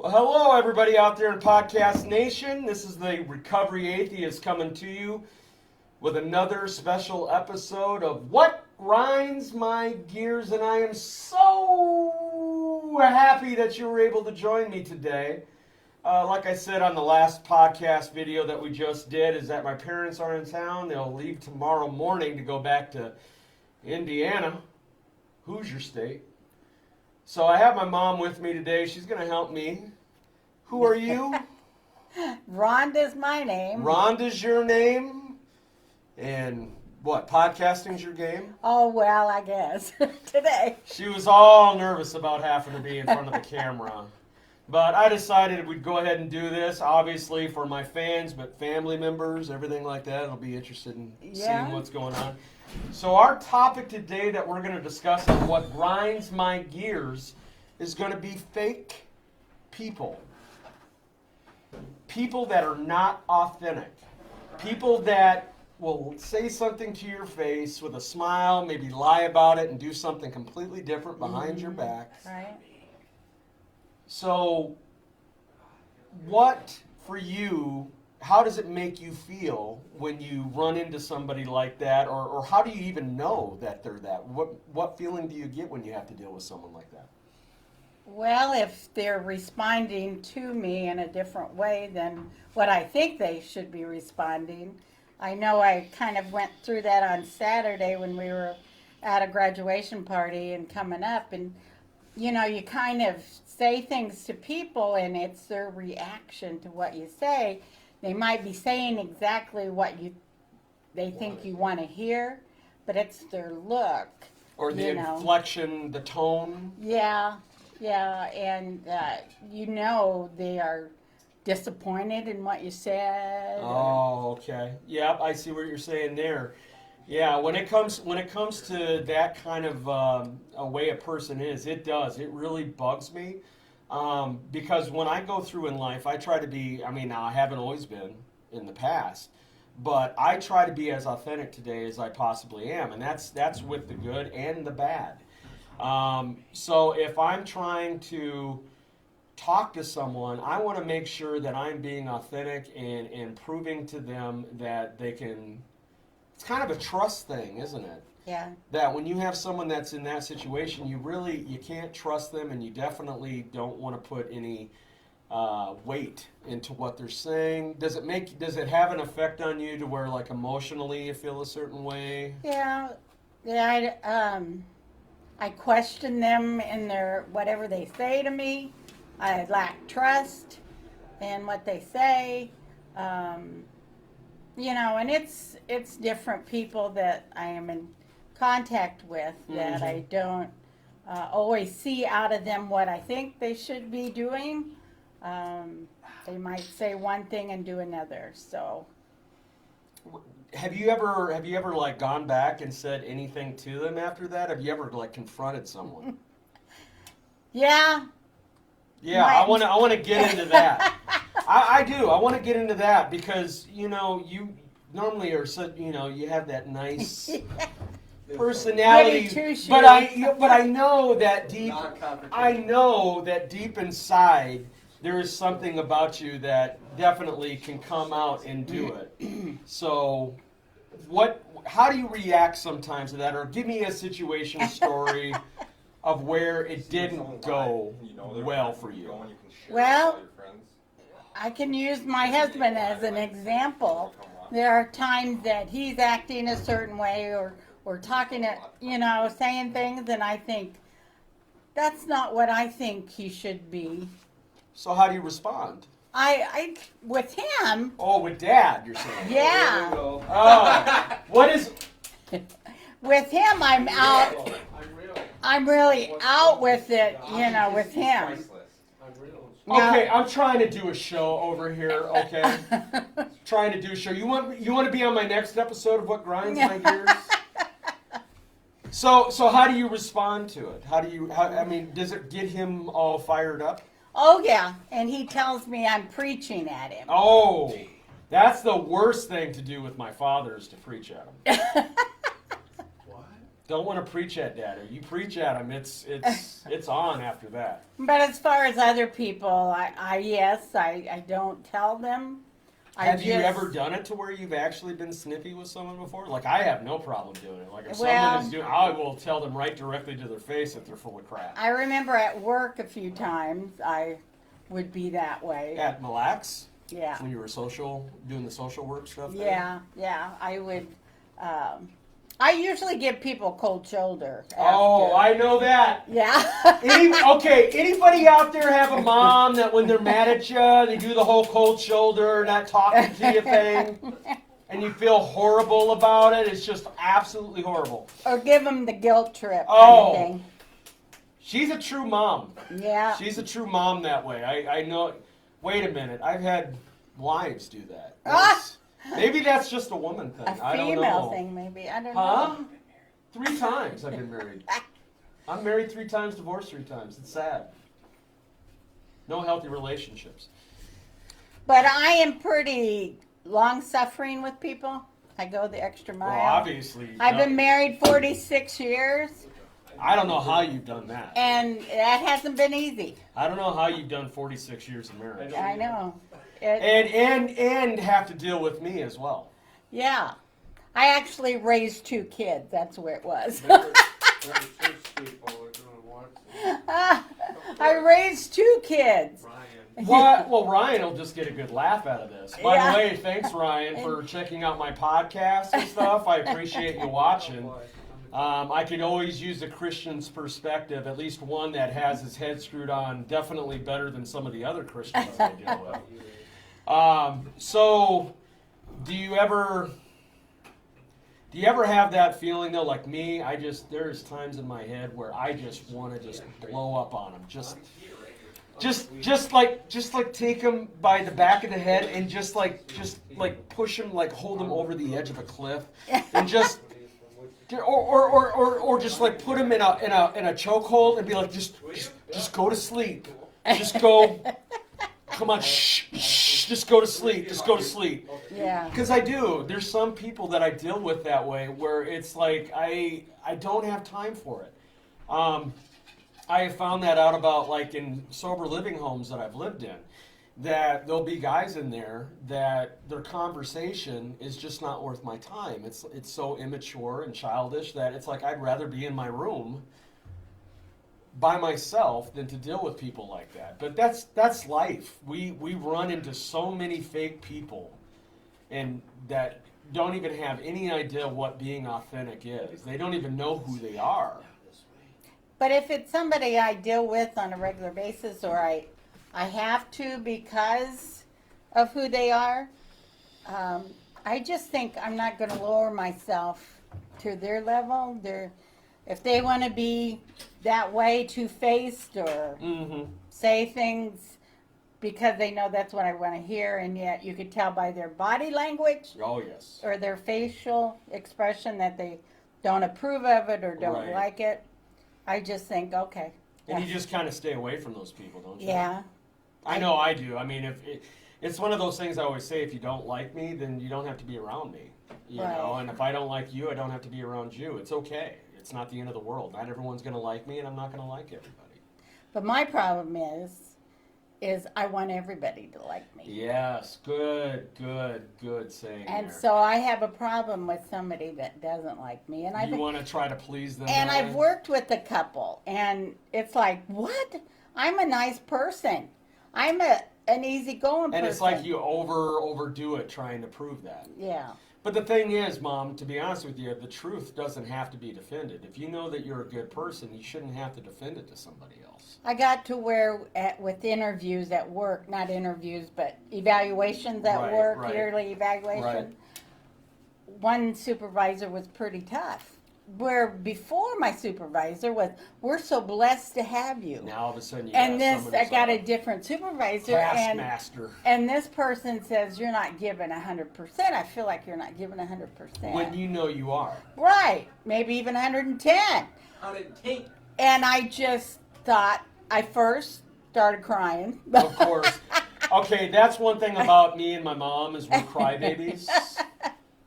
Well, hello, everybody out there in Podcast Nation. This is the Recovery Atheist coming to you with another special episode of What Grinds My Gears, and I am so happy that you were able to join me today. Like I said on the last podcast video that we just did, is that my parents are in town. They'll leave tomorrow morning to go back to Indiana, Hoosier State. So I have my mom with me today. She's going to help me. Who are you? Rhonda's my name. Rhonda's your name. And what, podcasting's your game? Oh, well, I guess. Today. She was all nervous about having to be in front of the camera. But I decided we'd go ahead and do this, obviously, for my fans, but family members, everything like that. It'll be interested in seeing what's going on. So our topic today that we're going to discuss on what grinds my gears is going to be fake people. People that are not authentic. People that will say something to your face with a smile, maybe lie about it and do something completely different behind your back. Right. So what, for you, how does it make you feel when you run into somebody like that, or how do you even know that they're that? What feeling do you get when you have to deal with someone like that? Well, if they're responding to me in a different way than what I think they should be responding, I know I kind of went through that on Saturday when we were at a graduation party and coming up, and you know, you kind of say things to people and it's their reaction to what you say. They might be saying exactly what they think you want to hear, but it's their look. Or the inflection, the tone. Yeah, and you know they are disappointed in what you said. Oh, okay. Yep, I see what you're saying there. Yeah, when it comes to that kind of a way a person is, it really bugs me. Because when I go through in life, I try to be, now I haven't always been in the past, but I try to be as authentic today as I possibly am, and that's with the good and the bad. So if I'm trying to talk to someone, I want to make sure that I'm being authentic and proving to them that they can. It's kind of a trust thing, isn't it? Yeah. That when you have someone that's in that situation, you can't trust them, and you definitely don't want to put any weight into what they're saying. Does it have an effect on you to where, like, emotionally you feel a certain way? Yeah. I question them in their whatever they say to me. I lack trust in what they say. And it's different people that I am in contact with that I don't always see out of them what I think they should be doing. They might say one thing and do another. So, have you ever like gone back and said anything to them after that? Have you ever like confronted someone? Yeah. Yeah, I want to get into that. I do. I want to get into that because you normally are you have that nice personality, but I know that deep inside there is something about you that definitely can come out and do it. So, how do you react sometimes to that, or give me a situation story of where it didn't go well for you? Well, I can use my husband as an example. There are times that he's acting a certain way or talking, saying things, and I think, that's not what I think he should be. So how do you respond? I with him. Oh, with Dad, you're saying? Yeah. Oh, what is... With him, I'm out. I'm really out with it, with him. Okay, I'm trying to do a show over here, okay? Trying to do a show. You want to be on my next episode of What Grinds My Gears? So how do you respond to it? Does it get him all fired up? Oh, yeah, and he tells me I'm preaching at him. Oh, that's the worst thing to do with my father is to preach at him. Don't want to preach at Dad. If you preach at him, it's on after that. But as far as other people, I don't tell them. Have you ever done it to where you've actually been snippy with someone before? Like, I have no problem doing it. Like, if someone is doing, I will tell them right directly to their face if they're full of crap. I remember at work a few times I would be that way. At Mille Lacs? Yeah. When you were doing the social work stuff there? Yeah. I would. I usually give people cold shoulder. Oh, I know that. Yeah. Anybody out there have a mom that when they're mad at you, they do the whole cold shoulder, not talking to you thing, and you feel horrible about it? It's just absolutely horrible. Or give them the guilt trip Oh. kind of thing. She's a true mom. Yeah. She's a true mom that way. I know. Wait a minute. I've had wives do that. Maybe that's just a woman thing. A I don't know. female thing, maybe. I don't Huh? know. 3 times I've been married. I'm married 3 times, divorced 3 times. It's sad. No healthy relationships. But I am pretty long-suffering with people. I go the extra mile. Well, obviously. I've been married 46 years, I don't know how you've done that. and that hasn't been easy. I don't know how you've done 46 years of marriage. I know. And have to deal with me as well. Yeah. I actually raised 2 kids. That's where it was. I raised 2 kids. What? Well, Ryan will just get a good laugh out of this. By Yeah. the way, thanks, Ryan, for checking out my podcast and stuff. I appreciate you watching. I could always use a Christian's perspective, at least one that has his head screwed on definitely better than some of the other Christians I deal with. So, do you ever have that feeling though, like me? There's times in my head where I just want to just blow up on them, just like take them by the back of the head and just like push them, like hold them over the edge of a cliff, and just. Or just like put them in a chokehold and be like, just go to sleep, just go. Come on, shh, just go to sleep, Yeah. Because I do. There's some people that I deal with that way where it's like I don't have time for it. I have found that out about like in sober living homes that I've lived in, that there'll be guys in there that their conversation is just not worth my time. It's so immature and childish that it's like I'd rather be in my room by myself than to deal with people like that. But that's life. We run into so many fake people and that don't even have any idea what being authentic is. They don't even know who they are. But if it's somebody I deal with on a regular basis, or I have to because of who they are, I just think I'm not going to lower myself to their level. If they want to be that way, two-faced, or say things because they know that's what I want to hear, and yet you could tell by their body language or their facial expression that they don't approve of it or don't like it, I just think, okay. And you just kind of stay away from those people, don't you? Yeah. I know I do. I mean, it's one of those things I always say, if you don't like me, then you don't have to be around me. You know, and if I don't like you, I don't have to be around you. It's okay. It's not the end of the world. Not everyone's going to like me, and I'm not going to like everybody. But my problem is I want everybody to like me. Yes, good saying. And there. so I have a problem with somebody that doesn't like me. And you want to try to please them. And I've worked with a couple, and it's like, what? I'm a nice person. I'm an easygoing person. And it's like you overdo it trying to prove that. Yeah. But the thing is, Mom, to be honest with you, the truth doesn't have to be defended. If you know that you're a good person, you shouldn't have to defend it to somebody else. I got to where, with interviews at work, not interviews, but evaluations at work, yearly evaluation, one supervisor was pretty tough. Where before my supervisor was, we're so blessed to have you. Now all of a sudden you and got this, I got a different supervisor, taskmaster. And this person says you're not giving 100%. I feel like you're not giving 100%. When you know you are. Right, maybe even 110. 110. And I just thought, I first started crying. Of course. Okay, that's one thing about me and my mom is we're crybabies.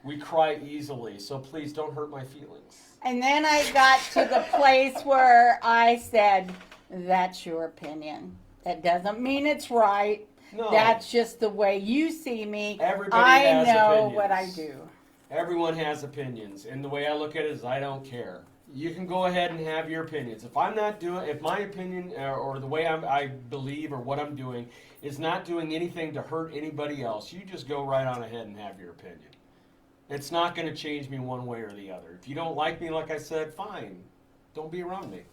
We cry easily, so please don't hurt my feelings. And then I got to the place where I said, that's your opinion. That doesn't mean it's right. No. That's just the way you see me. Everybody I has know opinions. what I do. Everyone has opinions, and the way I look at it is I don't care. You can go ahead and have your opinions. If my opinion or the way I believe or what I'm doing is not doing anything to hurt anybody else, you just go right on ahead and have your opinion. It's not going to change me one way or the other. If you don't like me, like I said, fine. Don't be around me.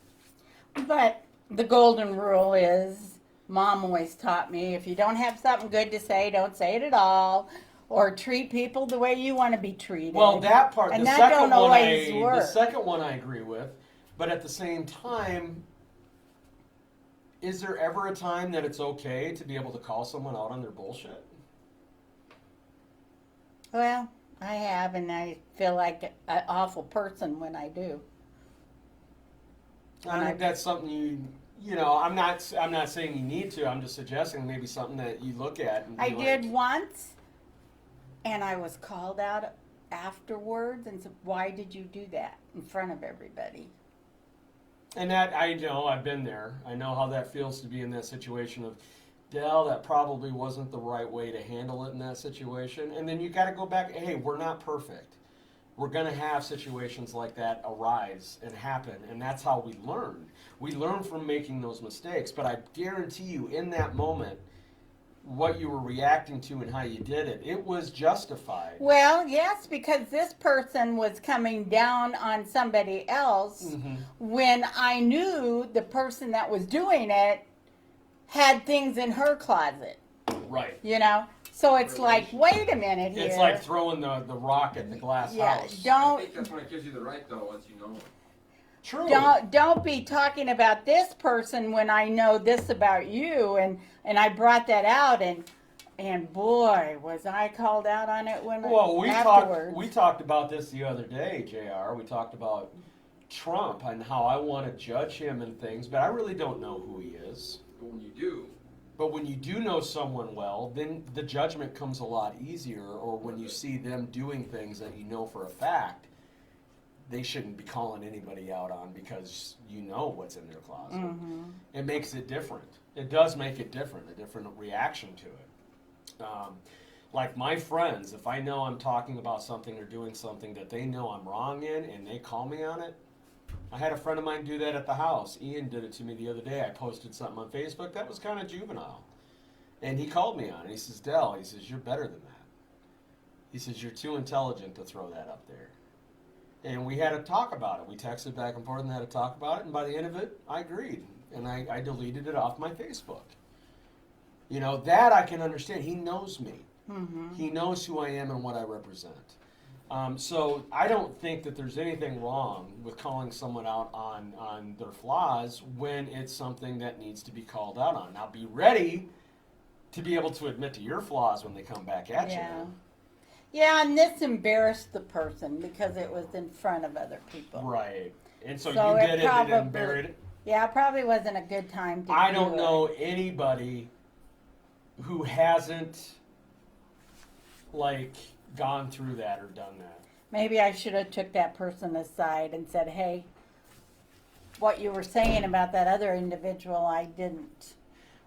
But the golden rule is, Mom always taught me, if you don't have something good to say, don't say it at all. Or treat people the way you want to be treated. Well, that part, and the that second don't one, always the work. second one I agree with, but at the same time, is there ever a time that it's okay to be able to call someone out on their bullshit? Well, I have, and I feel like an awful person when I do. I think that's something I'm not saying you need to. I'm just suggesting maybe something that you look at. And I be did like, once, and I was called out afterwards and said, why did you do that in front of everybody? And that, I know, I've been there. I know how that feels to be in that situation of, Dell, that probably wasn't the right way to handle it in that situation. And then you got to go back, hey, we're not perfect. We're going to have situations like that arise and happen, and that's how we learn. We learn from making those mistakes, but I guarantee you in that moment, what you were reacting to and how you did it, it was justified. Well, yes, because this person was coming down on somebody else when I knew the person that was doing it had things in her closet. Right. So it's like, wait a minute here. It's like throwing the rock at the glass house. I think that's when it gives you the right, though, once you know it. True. Don't be talking about this person when I know this about you, and I brought that out, and boy, was I called out on it afterwards. We talked about this the other day, JR. We talked about Trump and how I want to judge him and things, but I really don't know who he is. But when you do know someone well, then the judgment comes a lot easier, or when you see them doing things that you know for a fact, they shouldn't be calling anybody out on because you know what's in their closet. It makes it different. It does make it different, a different reaction to it. Like my friends, if I know I'm talking about something or doing something that they know I'm wrong in and they call me on it, I had a friend of mine do that at the house. Ian did it to me the other day. I posted something on Facebook that was kind of juvenile. And he called me on it. He says, Dell, he says, you're better than that. He says, you're too intelligent to throw that up there. And we had a talk about it. We texted back and forth and had a talk about it. And by the end of it, I agreed. And I deleted it off my Facebook. That I can understand. He knows me. He knows who I am and what I represent. So I don't think that there's anything wrong with calling someone out on their flaws when it's something that needs to be called out on. Now be ready to be able to admit to your flaws when they come back at you. Yeah, and this embarrassed the person because it was in front of other people. Right. And so So you it did it probably- and buried it. Yeah, it probably wasn't a good time to do it. I don't know anybody who hasn't gone through that or done that. Maybe I should have took that person aside and said, hey, what you were saying about that other individual, I didn't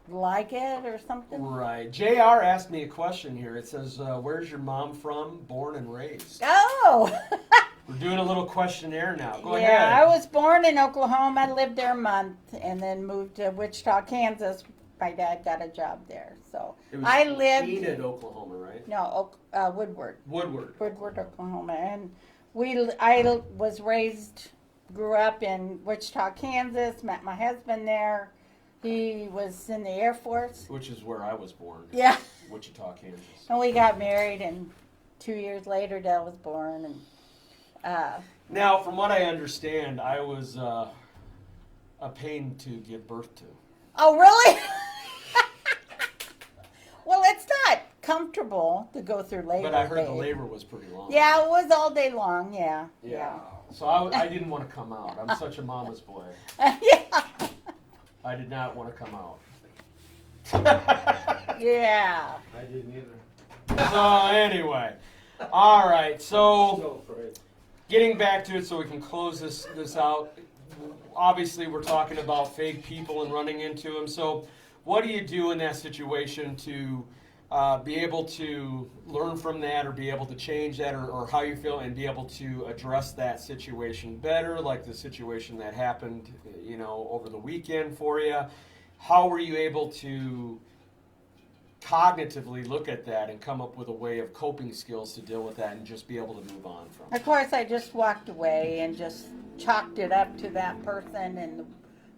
like it or something. Right. JR asked me a question here. It says, where's your mom from, born and raised? Oh! We're doing a little questionnaire now. Go yeah, ahead. I was born in Oklahoma. I lived there a month and then moved to Wichita, Kansas. My dad got a job there. So It was I lived... Enid, Oklahoma, right? No, Woodward. Woodward, Oklahoma. And I was raised, grew up in Wichita, Kansas, met my husband there. He was in the Air Force. Which is where I was born. Yeah. Wichita, Kansas. And we got married, and 2 years later, Dell was born. And Now, from what I understand, I was a pain to give birth to. oh, really? Well, it's not comfortable to go through labor. But I heard the babe. labor was pretty long. Yeah, it was all day long. Yeah. So I didn't want to come out. I'm such a mama's boy. Yeah. I did not want to come out. Yeah. I didn't either. So anyway, all right. So So afraid. getting back to it so we can close this out. Obviously, we're talking about fake people and running into them. So, what do you do in that situation to be able to learn from that, or be able to change that, or how you feel, and be able to address that situation better, like the situation that happened, over the weekend for you? How were you able to cognitively look at that and come up with a way of coping skills to deal with that and just be able to move on from it? Of course, I just walked away and just chalked it up to that person and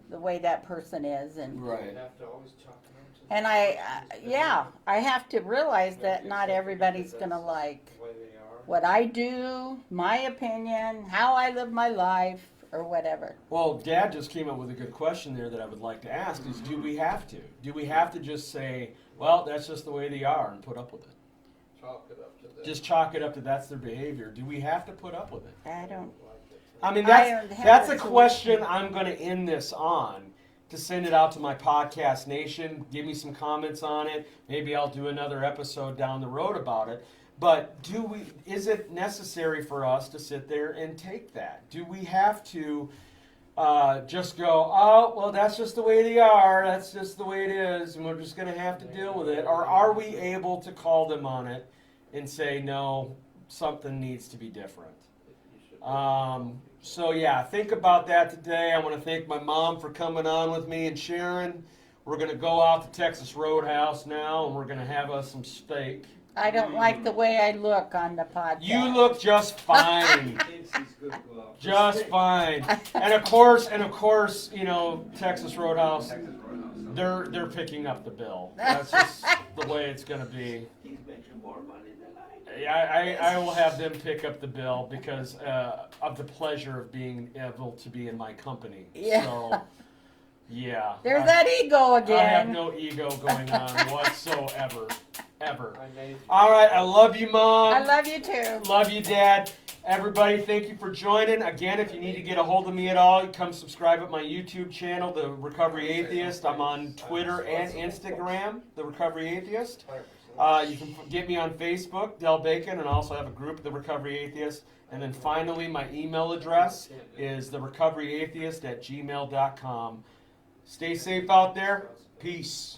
the way that person is, and Right. and I have to realize that not everybody's gonna like what I do, my opinion, how I live my life, or whatever. Well, Dad just came up with a good question there that I would like to ask is, do we have to? Do we have to just say, well, that's just the way they are, and put up with it? Chalk it up to that. Just chalk it up to that's their behavior. Do we have to put up with it? I don't. I mean, I don't have that's a a question I'm going to end this on, to send it out to my podcast nation. Give me some comments on it. Maybe I'll do another episode down the road about it. But is it necessary for us to sit there and take that? Do we have to just go, oh, well, that's just the way they are, that's just the way it is, and we're just going to have to deal with it? Or are we able to call them on it and say, no, something needs to be different? So yeah, think about that today. I want to thank my mom for coming on with me and Sharon. We're going to go out to Texas Roadhouse now, and we're going to have us some steak. I don't like the way I look on the podcast. You look just fine. Just fine. And of course, Texas Roadhouse, they're picking up the bill. That's just the way it's going to be. He's making more money than I do. I will have them pick up the bill because of the pleasure of being able to be in my company. Yeah. So, yeah. There's that ego again. I have no ego going on whatsoever. Ever. All right, I love you, Mom. I love you too. Love you, Dad. Everybody, thank you for joining. Again, if you need to get a hold of me at all, come subscribe at my YouTube channel, The Recovery Atheist. I'm on Twitter and Instagram, The Recovery Atheist. You can get me on Facebook, Del Bacon, and also have a group, The Recovery Atheist. And then finally, my email address is therecoveryAtheist@gmail.com. Stay safe out there. Peace.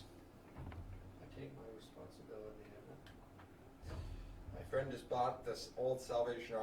My friend just bought this old Salvation Army.